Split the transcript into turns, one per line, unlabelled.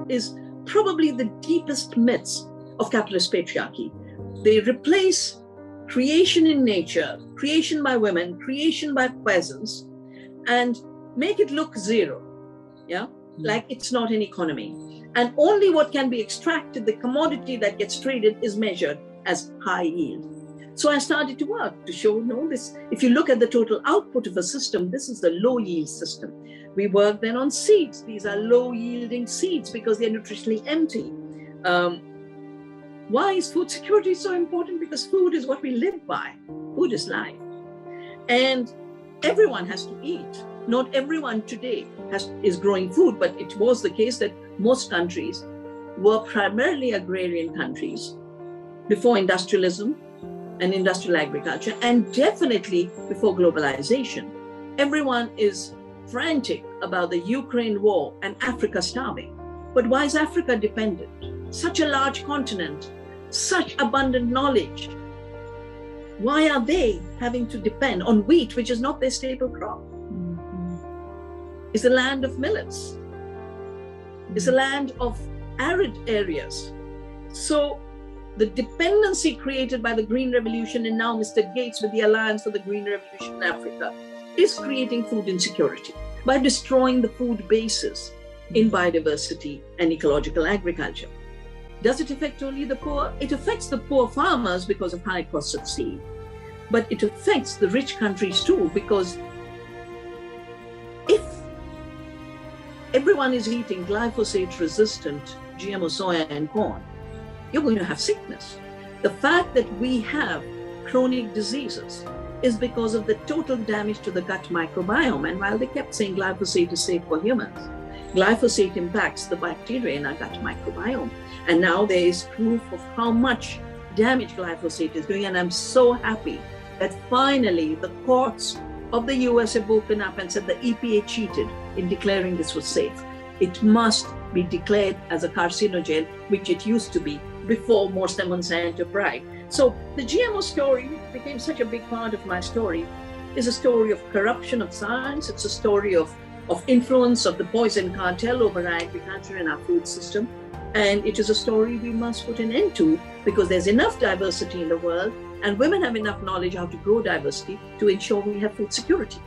is probably the deepest myths of capitalist patriarchy. They replace creation in nature, creation by women, creation by peasants, and make it look zero, like it's not an economy. And only what can be extracted, the commodity that gets traded, is measured as high yield. So I started to work to show, this. If you look at the total output of a system, this is the low yield system. We work then on seeds. These are low yielding seeds because they're nutritionally empty. Why is food security so important? Because food is what we live by. Food is life. And everyone has to eat. Not everyone today is growing food, but it was the case that most countries were primarily agrarian countries before industrialism and industrial agriculture, and definitely before globalization. Everyone is frantic about the Ukraine war and Africa starving. But why is Africa dependent? Such a large continent, such abundant knowledge. Why are they having to depend on wheat, which is not their staple crop? It's the land of millets. It's a land of arid areas. So the dependency created by the Green Revolution, and now Mr. Gates with the Alliance for the Green Revolution in Africa, is creating food insecurity by destroying the food basis in biodiversity and ecological agriculture. Does it affect only the poor? It affects the poor farmers because of high costs of seed. But it affects the rich countries too, because if everyone is eating glyphosate-resistant GMO soya and corn, you're going to have sickness. The fact that we have chronic diseases is because of the total damage to the gut microbiome. And while they kept saying glyphosate is safe for humans, glyphosate impacts the bacteria in our gut microbiome. And now there is proof of how much damage glyphosate is doing. And I'm so happy that finally the courts of the US have woken up and said the EPA cheated in declaring this was safe. It must be declared as a carcinogen, which it used to be before Morse Monsanto bride. So the GMO story became such a big part of my story. It's a story of corruption of science. It's a story of influence of the poison cartel over agriculture and our food system. And it is a story we must put an end to, because there's enough diversity in the world and women have enough knowledge how to grow diversity to ensure we have food security.